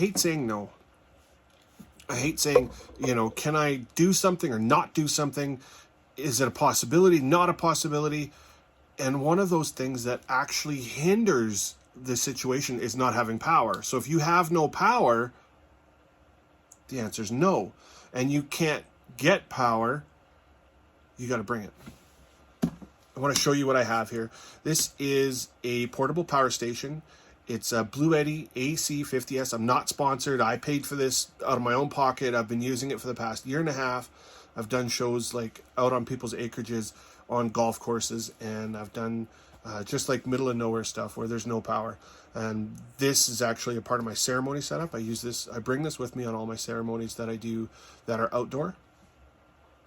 hate saying no. I hate saying, you know, can I do something or not do something? Is it a possibility, not a possibility? And one of those things that actually hinders the situation is not having power. So if you have no power, the answer is no. And you can't get power, you got to bring it. I want to show you what I have here. This is a portable power station. It's a Bluetti AC50S. I'm not sponsored. I paid for this out of my own pocket. I've been using it for the past year and a half. I've done shows like out on people's acreages on golf courses, and I've done just like middle of nowhere stuff where there's no power. And this is actually a part of my ceremony setup. I bring this with me on all my ceremonies that I do that are outdoor.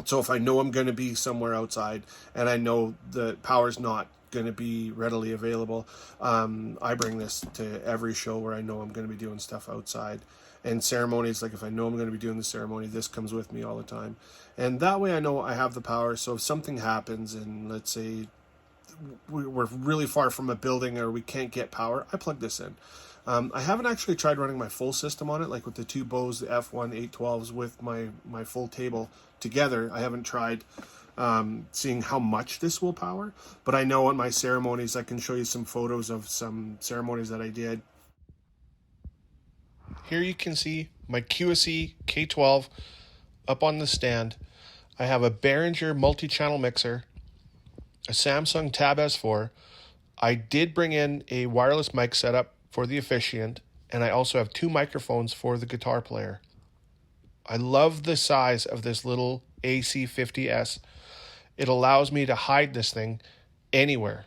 So if I know I'm going to be somewhere outside and I know the power's not going to be readily available, I bring this to every show where I know I'm going to be doing stuff outside. And ceremonies, like if I know I'm going to be doing the ceremony, this comes with me all the time. And that way I know I have the power. So if something happens and let's say we're really far from a building or we can't get power, I plug this in. I haven't actually tried running my full system on it, like with the two bows, the F1 812s with my full table together. I haven't tried seeing how much this will power, but I know on my ceremonies, I can show you some photos of some ceremonies that I did. Here you can see my QSE K12 up on the stand. I have a Behringer multi-channel mixer, a Samsung Tab S4. I did bring in a wireless mic setup for the officiant, and I also have two microphones for the guitar player. I love the size of this little AC50S. It allows me to hide this thing anywhere.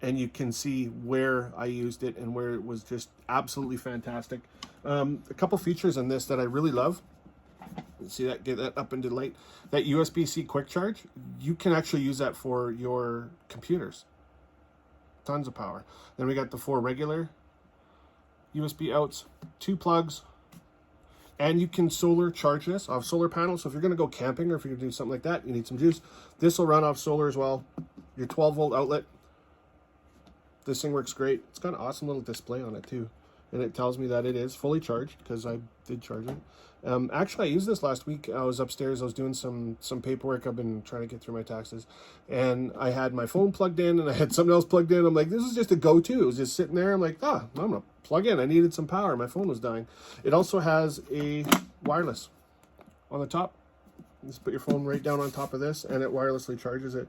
And you can see where I used it and where it was just absolutely fantastic. A couple features on this that I really love. See that, get that up into light. That USB-C quick charge, you can actually use that for your computers. Tons of power. Then we got the 4 regular USB outs, 2 plugs, and you can solar charge this off solar panels. So if you're going to go camping or if you're going to do something like that, you need some juice. This will run off solar as well. Your 12-volt outlet. This thing works great. It's got an awesome little display on it too. And it tells me that it is fully charged because I did charge it. Actually, I used this last week. I was upstairs. I was doing some paperwork. I've been trying to get through my taxes. And I had my phone plugged in and I had something else plugged in. I'm like, this is just a go-to. It was just sitting there. I'm like, I'm going to plug in. I needed some power. My phone was dying. It also has a wireless on the top. Just put your phone right down on top of this and it wirelessly charges it.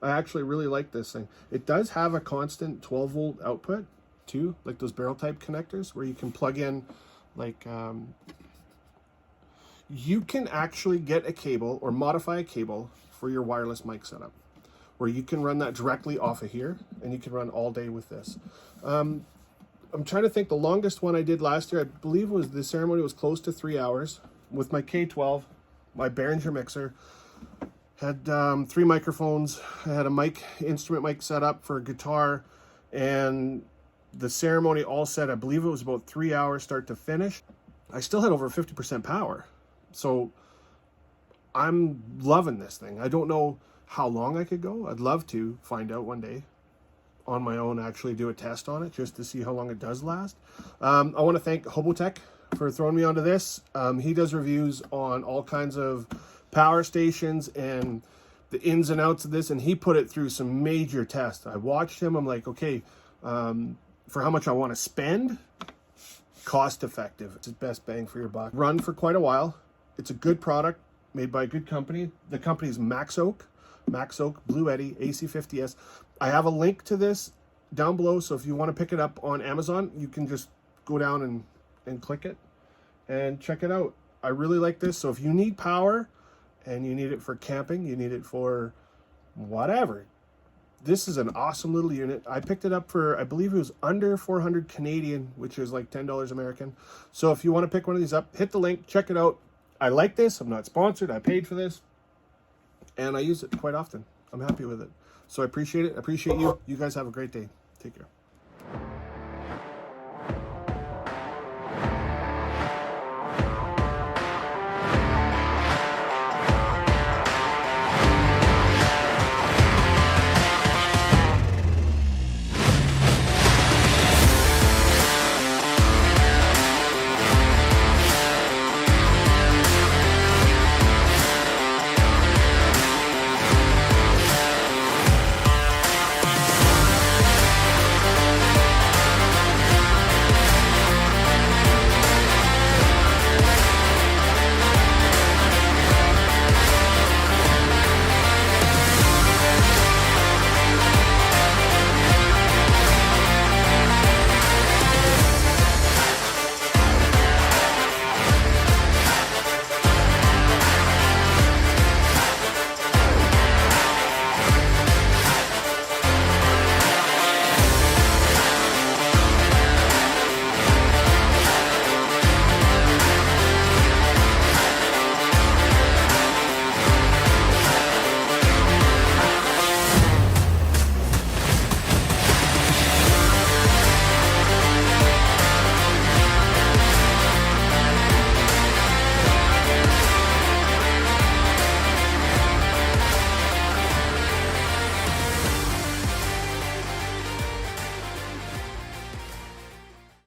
I actually really like this thing. It does have a constant 12-volt output too, like those barrel type connectors where you can plug in like you can actually get a cable or modify a cable for your wireless mic setup where you can run that directly off of here and you can run all day with this. I'm trying to think, the longest one I did last year, I believe the ceremony was close to 3 hours with my K12, my Behringer mixer. Had 3 microphones. I had a instrument mic set up for a guitar, and the ceremony all set, I believe it was about 3 hours start to finish. I still had over 50% power. So I'm loving this thing. I don't know how long I could go. I'd love to find out one day on my own, actually do a test on it just to see how long it does last. I want to thank Hobotech for throwing me onto this. He does reviews on all kinds of power stations and the ins and outs of this, and he put it through some major tests. I watched him. I'm like, okay, for how much I want to spend, cost effective. It's the best bang for your buck. Run for quite a while. It's a good product made by a good company. The company is Max Oak Bluetti AC50S. I have a link to this down below, so if you want to pick it up on Amazon, you can just go down and click it and check it out. I really like this. So if you need power and you need it for camping, you need it for whatever, this is an awesome little unit. I picked it up for, I believe it was under 400 Canadian, which is like $10 American. So if you want to pick one of these up, hit the link, check it out. I like this. I'm not sponsored. I paid for this and I use it quite often. I'm happy with it. So I appreciate it. I appreciate you. You guys have a great day. Take care.